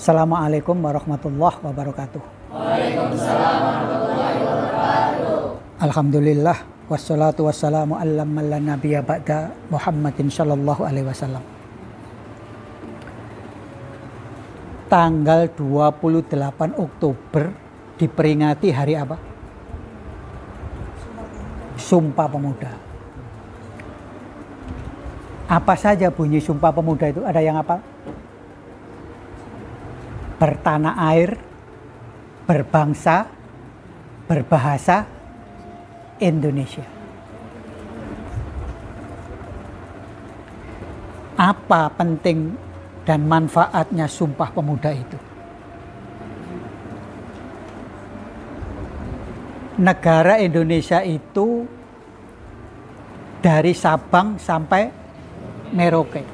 Assalamualaikum warahmatullahi wabarakatuh. Waalaikumsalam warahmatullahi wabarakatuh. Alhamdulillah wassalatu wassalamu ala man la nabiyya ba'da Muhammadin sallallahu alaihi wasallam. Tanggal 28 Oktober diperingati hari apa? Sumpah Pemuda. Apa saja bunyi Sumpah Pemuda itu? Ada yang apa? Bertanah air, berbangsa, berbahasa Indonesia. Apa penting dan manfaatnya Sumpah Pemuda itu? Negara Indonesia itu dari Sabang sampai Merauke,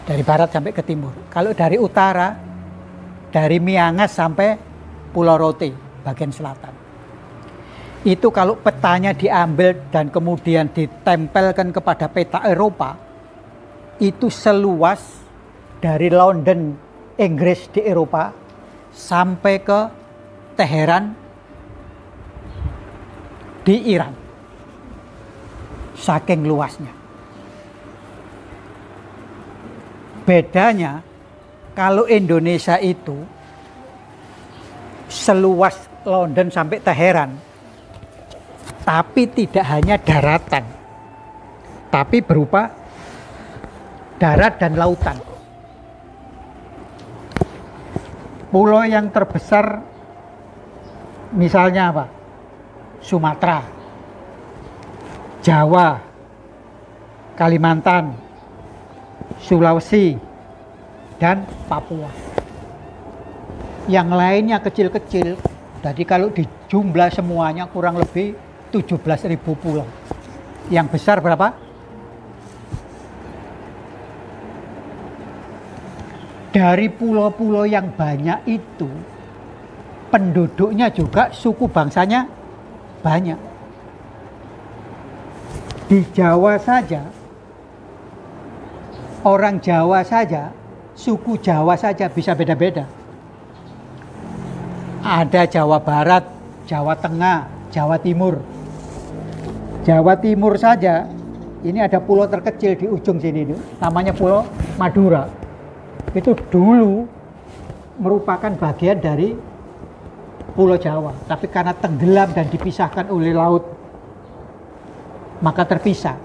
dari barat sampai ke timur. Kalau dari utara, dari Miangas sampai Pulau Rote bagian selatan. Itu kalau petanya diambil dan kemudian ditempelkan kepada peta Eropa, itu seluas dari London, Inggris di Eropa sampai ke Teheran di Iran. Saking luasnya. Bedanya kalau Indonesia itu seluas London sampai Teheran, tapi tidak hanya daratan, tapi berupa darat dan lautan. Pulau yang terbesar misalnya apa? Sumatera, Jawa, Kalimantan, Sulawesi, dan Papua. Yang lainnya kecil-kecil. Jadi kalau dijumlah semuanya kurang lebih 17.000 pulau. Yang besar berapa? Dari pulau-pulau yang banyak itu, penduduknya juga suku bangsanya banyak. Di Jawa saja, orang Jawa saja, suku Jawa saja bisa beda-beda. Ada Jawa Barat, Jawa Tengah, Jawa Timur. Jawa Timur saja, ini ada pulau terkecil di ujung sini, namanya Pulau Madura. Itu dulu merupakan bagian dari Pulau Jawa, tapi karena tenggelam dan dipisahkan oleh laut, maka terpisah.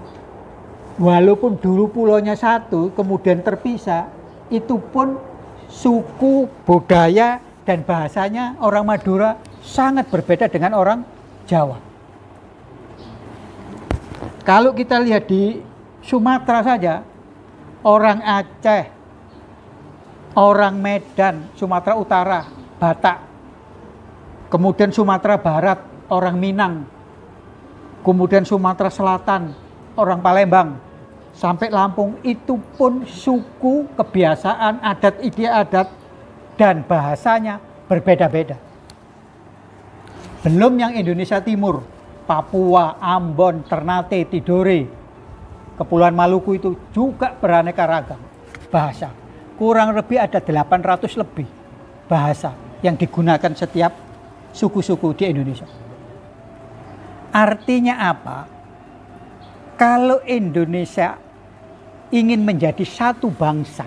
Walaupun dulu pulaunya satu, kemudian terpisah, itu pun suku, budaya, dan bahasanya orang Madura sangat berbeda dengan orang Jawa. Kalau kita lihat di Sumatera saja, orang Aceh, orang Medan, Sumatera Utara, Batak, kemudian Sumatera Barat, orang Minang, kemudian Sumatera Selatan, orang Palembang, sampai Lampung, itu pun suku, kebiasaan, adat istiadat, dan bahasanya berbeda-beda. Belum yang Indonesia Timur, Papua, Ambon, Ternate, Tidore, Kepulauan Maluku itu juga beraneka ragam bahasa. Kurang lebih ada 800 lebih bahasa yang digunakan setiap suku-suku di Indonesia. Artinya apa? Kalau Indonesia ingin menjadi satu bangsa,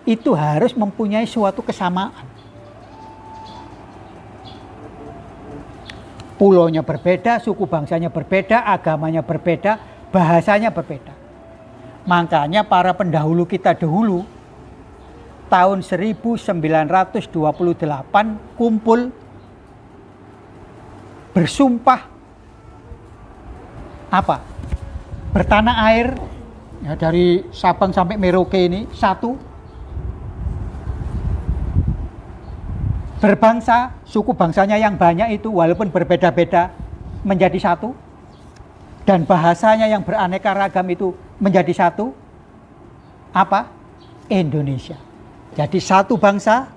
itu harus mempunyai suatu kesamaan. Pulaunya berbeda, suku bangsanya berbeda, agamanya berbeda, bahasanya berbeda. Makanya para pendahulu kita dahulu, tahun 1928 kumpul bersumpah apa? Bertanah air, ya, dari Sabang sampai Merauke ini satu. Berbangsa, suku bangsanya yang banyak itu walaupun berbeda-beda menjadi satu. Dan bahasanya yang beraneka ragam itu menjadi satu. Apa? Indonesia. Jadi satu bangsa,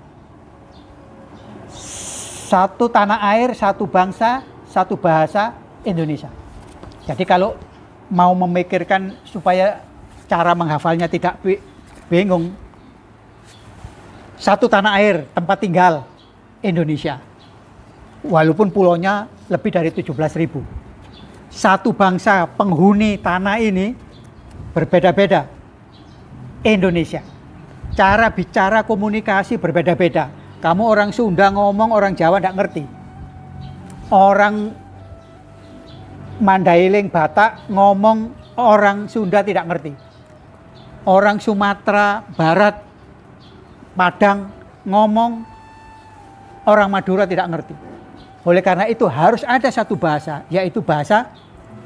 satu tanah air, satu bangsa, satu bahasa, Indonesia. Jadi kalau mau memikirkan supaya cara menghafalnya tidak bingung, Satu tanah air, tempat tinggal Indonesia. Walaupun pulaunya lebih dari 17.000. Satu bangsa penghuni tanah ini berbeda-beda. Indonesia. Cara bicara komunikasi berbeda-beda. Kamu orang Sunda ngomong, orang Jawa tidak ngerti. Orang Mandailing, Batak ngomong, orang Sunda tidak ngerti. Orang Sumatera Barat, Padang ngomong, orang Madura tidak ngerti. Oleh karena itu harus ada satu bahasa, yaitu bahasa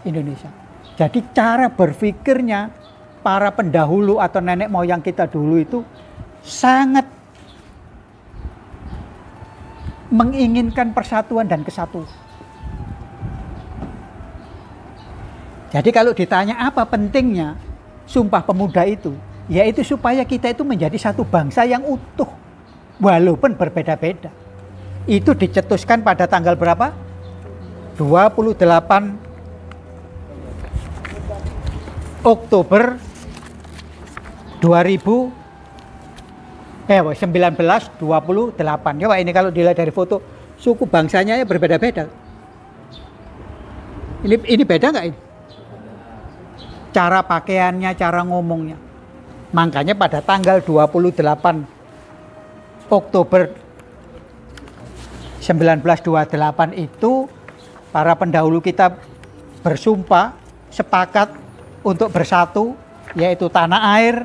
Indonesia. Jadi cara berpikirnya para pendahulu atau nenek moyang kita dulu itu sangat menginginkan persatuan dan kesatuan. Jadi kalau ditanya apa pentingnya Sumpah Pemuda itu, yaitu supaya kita itu menjadi satu bangsa yang utuh, walaupun berbeda-beda. Itu dicetuskan pada tanggal berapa? 28 Oktober 1928. Coba ini kalau dilihat dari foto, suku bangsanya ya berbeda-beda. Ini beda nggak ini? Cara pakaiannya, cara ngomongnya. Makanya pada tanggal 28 Oktober 1928 itu para pendahulu kita bersumpah sepakat untuk bersatu, yaitu tanah air.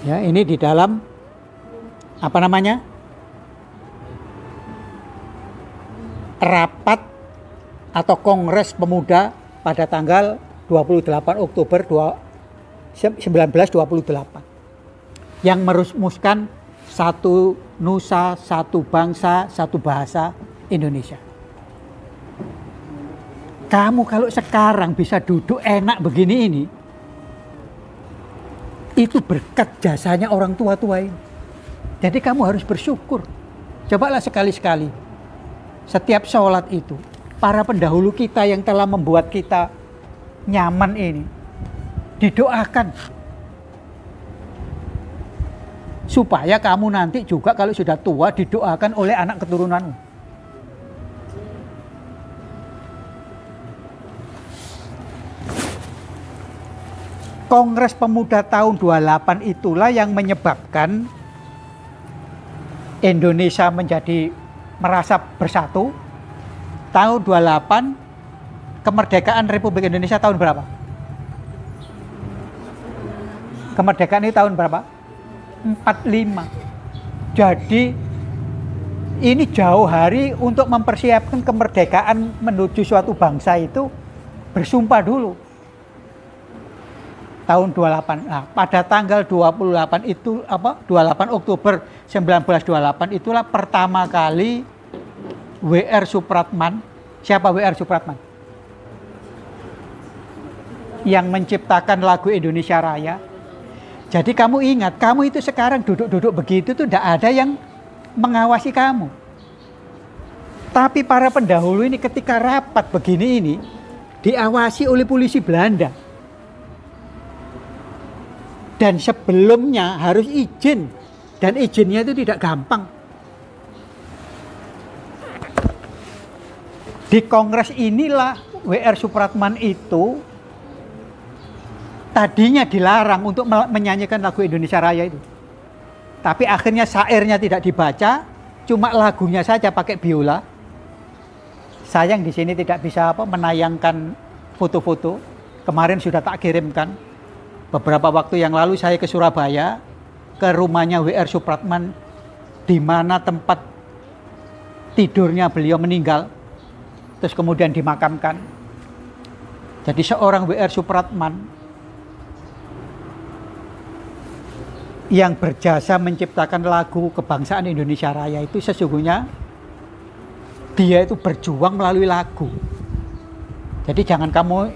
Ya, ini di dalam apa namanya? Rapat atau Kongres Pemuda pada tanggal 28 Oktober 1928 yang merumuskan satu nusa, satu bangsa, satu bahasa Indonesia. Kamu kalau sekarang bisa duduk enak begini ini, itu berkat jasanya orang tua-tua ini. Jadi kamu harus bersyukur. Cobalah sekali-sekali, setiap sholat itu, para pendahulu kita yang telah membuat kita nyaman ini, didoakan. Supaya kamu nanti juga kalau sudah tua didoakan oleh anak keturunanmu. Kongres Pemuda tahun 28 itulah yang menyebabkan Indonesia menjadi merasa bersatu. Tahun 28 kemerdekaan Republik Indonesia tahun berapa? Kemerdekaan ini tahun berapa? 45. Jadi ini jauh hari untuk mempersiapkan kemerdekaan menuju suatu bangsa itu bersumpah dulu. Tahun 28. Nah, pada tanggal 28 itu 28 Oktober 1928 itulah pertama kali W.R. Supratman. Siapa W.R. Supratman? Yang menciptakan lagu Indonesia Raya. Jadi kamu ingat, kamu itu sekarang duduk-duduk begitu tuh tidak ada yang mengawasi kamu. Tapi para pendahulu ini ketika rapat begini ini diawasi oleh polisi Belanda. Dan sebelumnya harus izin, dan izinnya itu tidak gampang. Di kongres inilah W.R. Supratman itu tadinya dilarang untuk menyanyikan lagu Indonesia Raya itu. Tapi akhirnya syairnya tidak dibaca, cuma lagunya saja pakai biola. Sayang di sini tidak bisa menayangkan foto-foto. Kemarin sudah tak kirimkan. Beberapa waktu yang lalu saya ke Surabaya, ke rumahnya W.R. Supratman, di mana tempat tidurnya beliau meninggal, terus kemudian dimakamkan. Jadi seorang W.R. Supratman yang berjasa menciptakan lagu kebangsaan Indonesia Raya itu sesungguhnya dia itu berjuang melalui lagu. Jadi jangan kamu,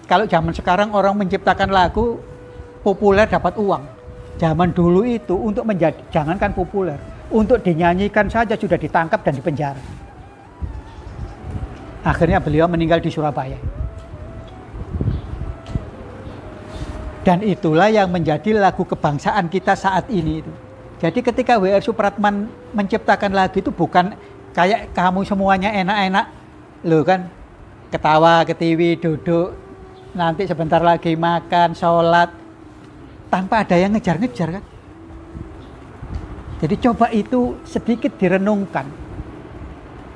kalau zaman sekarang orang menciptakan lagu populer dapat uang. Zaman dulu itu untuk menjadi, jangankan populer, untuk dinyanyikan saja sudah ditangkap dan dipenjara. Akhirnya beliau meninggal di Surabaya. Dan itulah yang menjadi lagu kebangsaan kita saat ini itu. Jadi ketika W.R. Supratman menciptakan lagu itu bukan kayak kamu semuanya enak-enak loh kan, ketawa, ketiwi, duduk, nanti sebentar lagi makan, sholat, tanpa ada yang ngejar-ngejar kan. Jadi coba itu sedikit direnungkan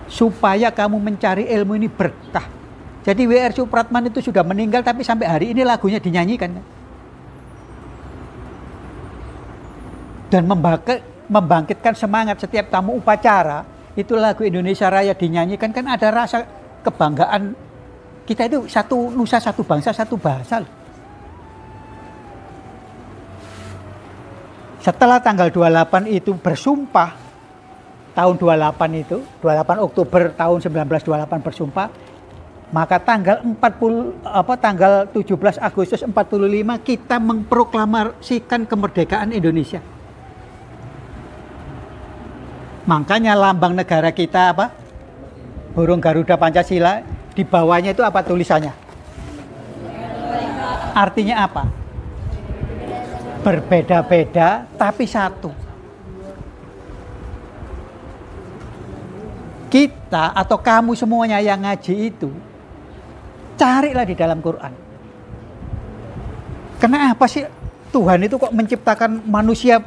supaya kamu mencari ilmu ini berkah. Jadi W.R. Supratman itu sudah meninggal tapi sampai hari ini lagunya dinyanyikan kan? Dan membangkitkan semangat setiap tamu upacara. Itu lagu Indonesia Raya dinyanyikan kan ada rasa kebanggaan. Kita itu satu nusa, satu bangsa, satu bahasa. Setelah tanggal 28 itu bersumpah, tahun 28 itu, 28 Oktober tahun 1928 bersumpah, maka tanggal 17 Agustus 45 kita memproklamasikan kemerdekaan Indonesia. Makanya lambang negara kita apa? Burung Garuda Pancasila, di bawahnya itu apa tulisannya? Artinya apa? Berbeda-beda tapi satu. Kita atau kamu semuanya yang ngaji itu, carilah di dalam Quran. Kenapa sih Tuhan itu kok menciptakan manusia?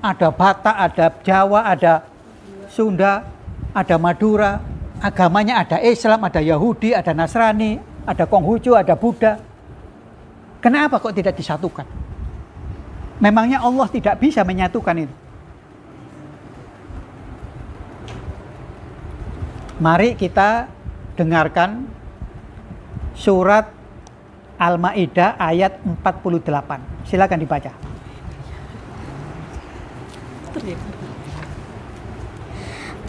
Ada Batak, ada Jawa, ada Sunda, ada Madura, agamanya ada Islam, ada Yahudi, ada Nasrani, ada Konghucu, ada Buddha. Kenapa kok tidak disatukan? Memangnya Allah tidak bisa menyatukan itu? Mari kita dengarkan surat Al-Maidah ayat 48. Silakan dibaca.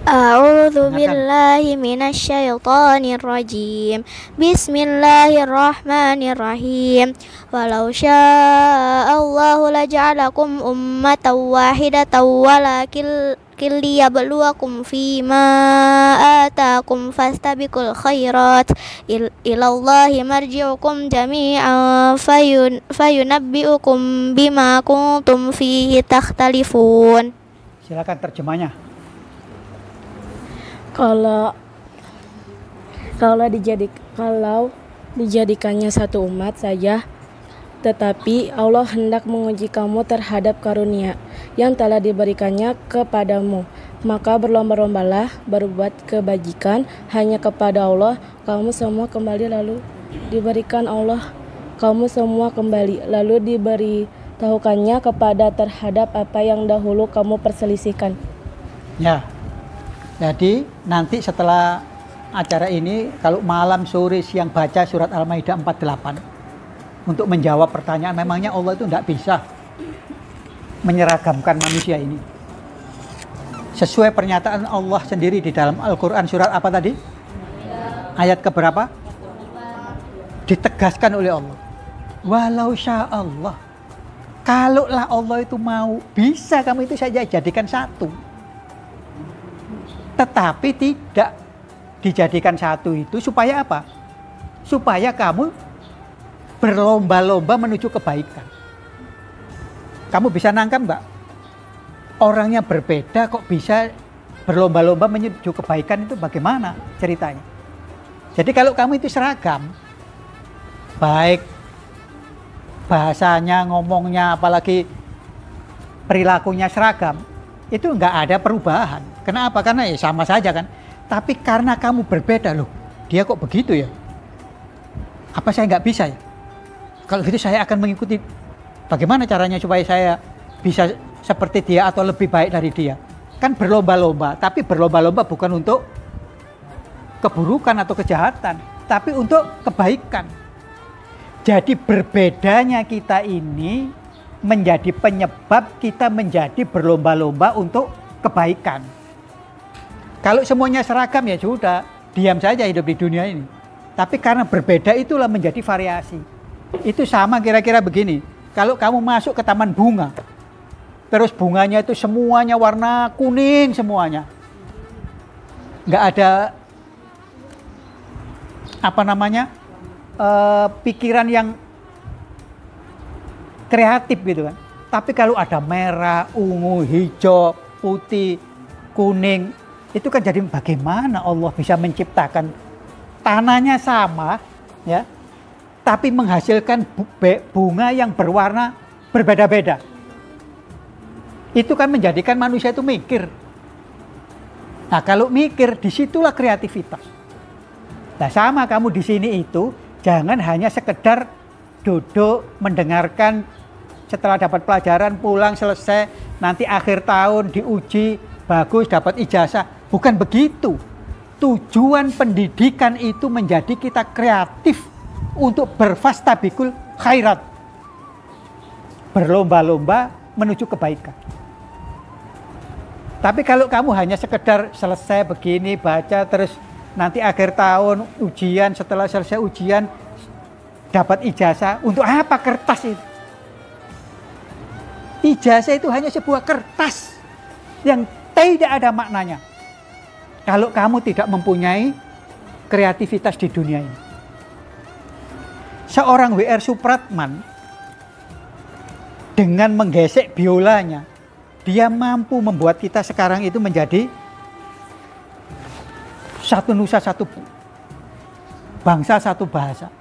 A'udzu billahi minasyaitonir rajim. Bismillahirrahmanirrahim. Walau syaa Allahu laja'alakum ummatan wahidatan walakin liyabluwakum fima ataakum fastabiqul khairat ilallahi marji'ukum jami'an fayunabbi'ukum bima kuntum fihi takhtalifun. Silakan terjemahnya. Kalau dijadikannya satu umat saja, tetapi Allah hendak menguji kamu terhadap karunia yang telah diberikannya kepadamu. Maka berlomba-lombalah berbuat kebajikan hanya kepada Allah. Kamu semua kembali lalu diberikan Allah. Kamu semua kembali lalu diberitahukannya kepada terhadap apa yang dahulu kamu perselisihkan. Ya. Jadi nanti setelah acara ini, kalau malam, sore, siang baca surat Al-Maidah 48 untuk menjawab pertanyaan, memangnya Allah itu tidak bisa menyeragamkan manusia ini. Sesuai pernyataan Allah sendiri di dalam Al-Quran surat apa tadi? Ayat keberapa? Ditegaskan oleh Allah. Walau sya Allah. Kalaulah Allah itu mau, bisa kamu itu saja jadikan satu. Tetapi tidak dijadikan satu itu supaya apa? Supaya kamu berlomba-lomba menuju kebaikan. Kamu bisa nangkap mbak? Orangnya berbeda kok bisa berlomba-lomba menuju kebaikan, itu bagaimana ceritanya? Jadi kalau kamu itu seragam, baik bahasanya, ngomongnya, apalagi perilakunya seragam, itu nggak ada perubahan. Kenapa? Karena ya sama saja kan. Tapi karena kamu berbeda, loh dia kok begitu ya? Apa saya nggak bisa ya? Kalau gitu saya akan mengikuti. Bagaimana caranya supaya saya bisa seperti dia atau lebih baik dari dia? Kan berlomba-lomba, tapi berlomba-lomba bukan untuk keburukan atau kejahatan, tapi untuk kebaikan. Jadi berbedanya kita ini menjadi penyebab kita menjadi berlomba-lomba untuk kebaikan. Kalau semuanya seragam ya sudah, diam saja hidup di dunia ini. Tapi karena berbeda itulah menjadi variasi. Itu sama kira-kira begini. Kalau kamu masuk ke taman bunga, terus bunganya itu semuanya warna kuning semuanya. Nggak ada pikiran yang kreatif gitu kan. Tapi kalau ada merah, ungu, hijau, putih, kuning, itu kan jadi bagaimana Allah bisa menciptakan tanahnya sama ya, tapi menghasilkan bunga yang berwarna berbeda-beda. Itu kan menjadikan manusia itu mikir. Nah, kalau mikir, disitulah kreativitas. Nah, sama kamu di sini itu, jangan hanya sekedar duduk mendengarkan setelah dapat pelajaran, pulang selesai, nanti akhir tahun diuji, bagus, dapat ijazah. Bukan begitu. Tujuan pendidikan itu menjadi kita kreatif untuk berfastabikul khairat. Berlomba-lomba menuju kebaikan. Tapi kalau kamu hanya sekedar selesai begini, baca, terus nanti akhir tahun ujian, setelah selesai ujian dapat ijazah, untuk apa kertas itu? Ijazah itu hanya sebuah kertas yang tidak ada maknanya kalau kamu tidak mempunyai kreativitas di dunia ini. Seorang W.R. Supratman dengan menggesek biolanya, dia mampu membuat kita sekarang itu menjadi satu nusa, satu bangsa, satu bahasa.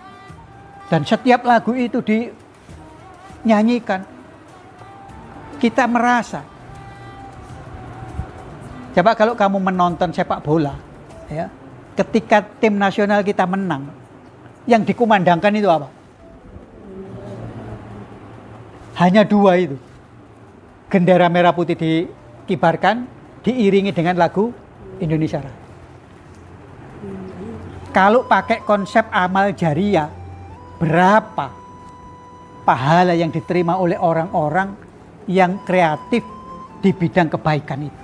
Dan setiap lagu itu dinyanyikan, kita merasa. Coba kalau kamu menonton sepak bola, ya, ketika tim nasional kita menang, yang dikumandangkan itu apa? Hanya dua itu. Bendera merah putih dikibarkan, diiringi dengan lagu Indonesia Raya. Kalau pakai konsep amal jariyah, berapa pahala yang diterima oleh orang-orang yang kreatif di bidang kebaikan itu?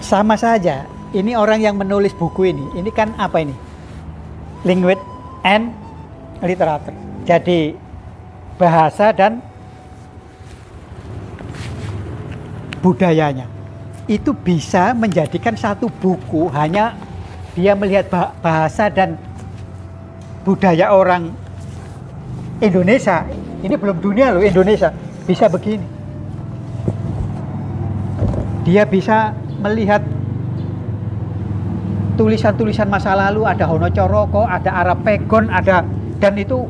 Sama saja, ini orang yang menulis buku ini kan apa ini? Language and literature. Jadi bahasa dan budayanya itu bisa menjadikan satu buku hanya dia melihat bahasa dan budaya orang Indonesia. Ini belum dunia loh, Indonesia bisa begini. Dia bisa melihat tulisan-tulisan masa lalu, ada Honocoroko, ada Arapegon, ada, dan itu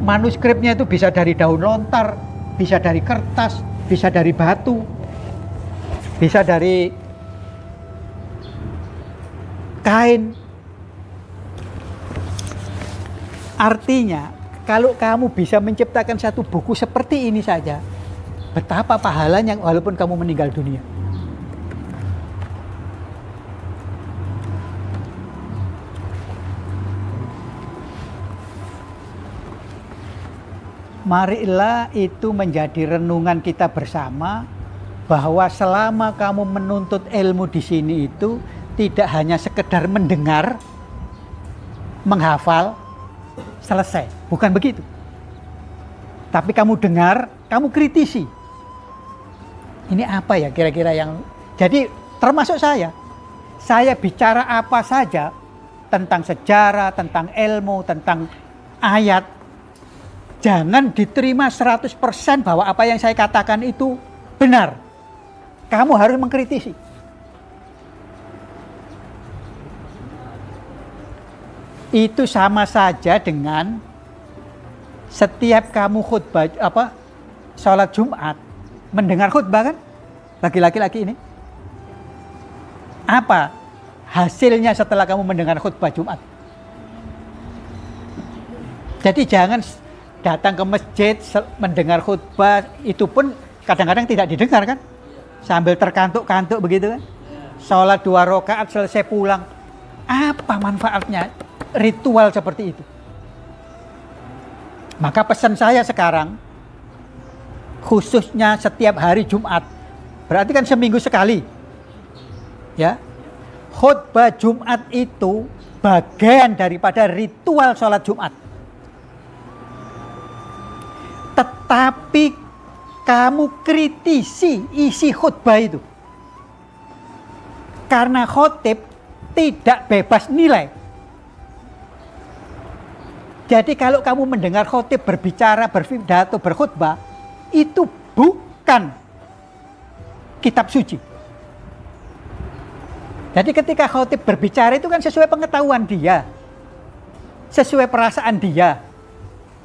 manuskripnya itu bisa dari daun lontar, bisa dari kertas, bisa dari batu, bisa dari kain. Artinya, kalau kamu bisa menciptakan satu buku seperti ini saja, betapa pahalanya walaupun kamu meninggal dunia. Marilah itu menjadi renungan kita bersama, bahwa selama kamu menuntut ilmu di sini itu tidak hanya sekedar mendengar, menghafal, selesai. Bukan begitu. Tapi kamu dengar, kamu kritisi. Ini apa ya kira-kira yang... Jadi termasuk saya bicara apa saja tentang sejarah, tentang ilmu, tentang ayat, jangan diterima 100% bahwa apa yang saya katakan itu benar. Kamu harus mengkritisi. Itu sama saja dengan setiap kamu khutbah sholat Jumat, mendengar khutbah kan, bagi laki-laki ini. Apa hasilnya setelah kamu mendengar khutbah Jumat? Jadi jangan datang ke masjid mendengar khutbah, itu pun kadang-kadang tidak didengar kan, sambil terkantuk-kantuk begitu kan. Sholat 2 rakaat selesai pulang. Apa manfaatnya ritual seperti itu? Maka pesan saya sekarang, khususnya setiap hari Jumat, berarti kan seminggu sekali, ya, khutbah Jumat itu bagian daripada ritual sholat Jumat. Tetapi kamu kritisi isi khutbah itu. Karena khotib tidak bebas nilai. Jadi kalau kamu mendengar khotib berbicara, berpidato, berkhutbah, itu bukan kitab suci. Jadi ketika khotib berbicara itu kan sesuai pengetahuan dia, sesuai perasaan dia.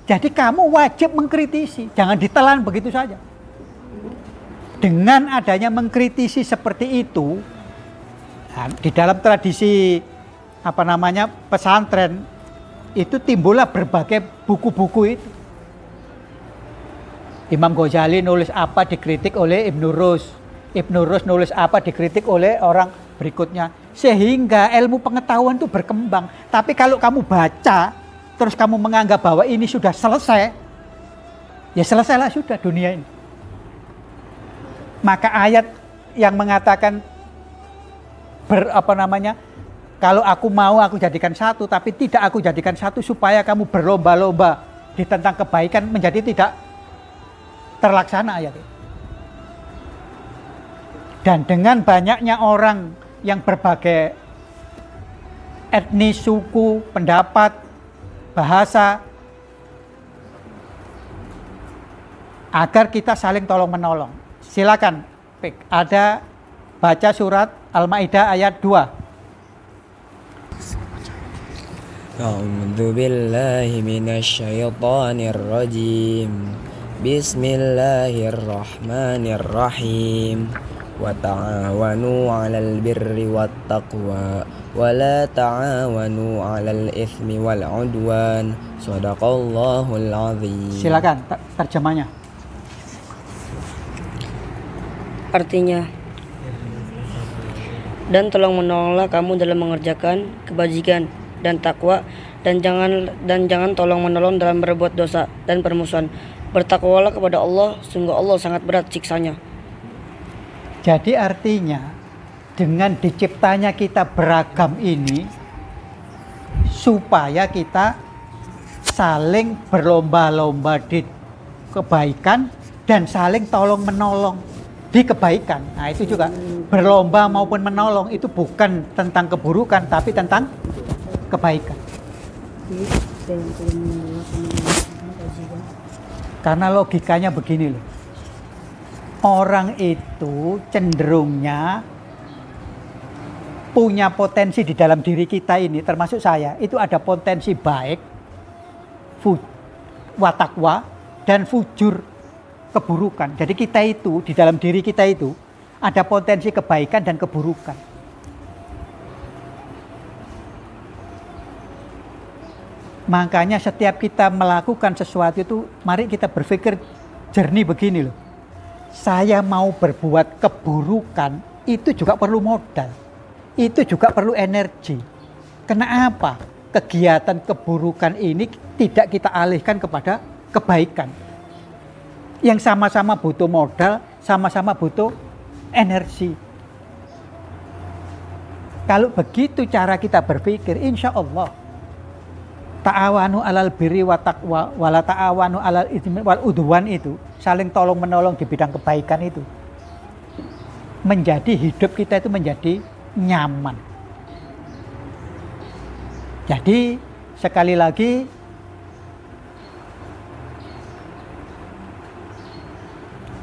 Jadi kamu wajib mengkritisi, jangan ditelan begitu saja. Dengan adanya mengkritisi seperti itu, di dalam tradisi pesantren itu timbullah berbagai buku-buku itu. Imam Ghazali nulis apa dikritik oleh Ibnu Rus, Ibnu Rus nulis apa dikritik oleh orang berikutnya, sehingga ilmu pengetahuan itu berkembang. Tapi kalau kamu baca terus kamu menganggap bahwa ini sudah selesai, ya selesailah sudah dunia ini. Maka ayat yang mengatakan kalau aku mau aku jadikan satu, tapi tidak aku jadikan satu supaya kamu berlomba-lomba di tentang kebaikan, menjadi tidak terlaksana ayat itu. Dan dengan banyaknya orang yang berbagai etnis, suku, pendapat, bahasa, agar kita saling tolong-menolong. Silakan, ada baca surat Al-Maidah ayat 2. A'udzu billahi minasyaitonir rajim. Bismillahirrahmanirrahim. Wa ta'awanu 'alal birri wat taqwa wa la ta'awanu 'alal itsmi wal 'udwan. Shadaqallahul 'azim. Silakan terjemahnya. Artinya, dan tolong menolonglah kamu dalam mengerjakan kebajikan dan takwa, dan jangan tolong menolong dalam berbuat dosa dan permusuhan. Bertakwalah kepada Allah, sungguh Allah sangat berat siksanya. Jadi artinya dengan diciptanya kita beragam ini supaya kita saling berlomba-lomba di kebaikan dan saling tolong menolong di kebaikan. Nah itu juga berlomba maupun menolong itu bukan tentang keburukan tapi tentang kebaikan. Karena logikanya begini loh. Orang itu cenderungnya punya potensi di dalam diri kita ini, termasuk saya, itu ada potensi baik, watakwa, dan fujur, keburukan. Jadi kita itu, di dalam diri kita itu, ada potensi kebaikan dan keburukan. Makanya setiap kita melakukan sesuatu itu, mari kita berpikir jernih begini loh. Saya mau berbuat keburukan, itu juga perlu modal. Itu juga perlu energi. Kenapa? Kegiatan keburukan ini tidak kita alihkan kepada kebaikan. Yang sama-sama butuh modal, sama-sama butuh energi. Kalau begitu cara kita berpikir, insya Allah ta'awanu alal birri wa taqwa wala ta'awanu alal itsmi wal udwan itu, saling tolong menolong di bidang kebaikan itu, menjadi hidup kita itu menjadi nyaman. Jadi sekali lagi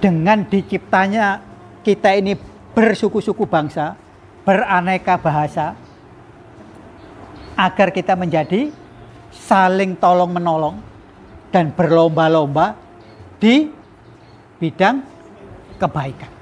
dengan diciptanya kita ini bersuku-suku bangsa, beraneka bahasa, agar kita menjadi saling tolong menolong dan berlomba-lomba di bidang kebaikan.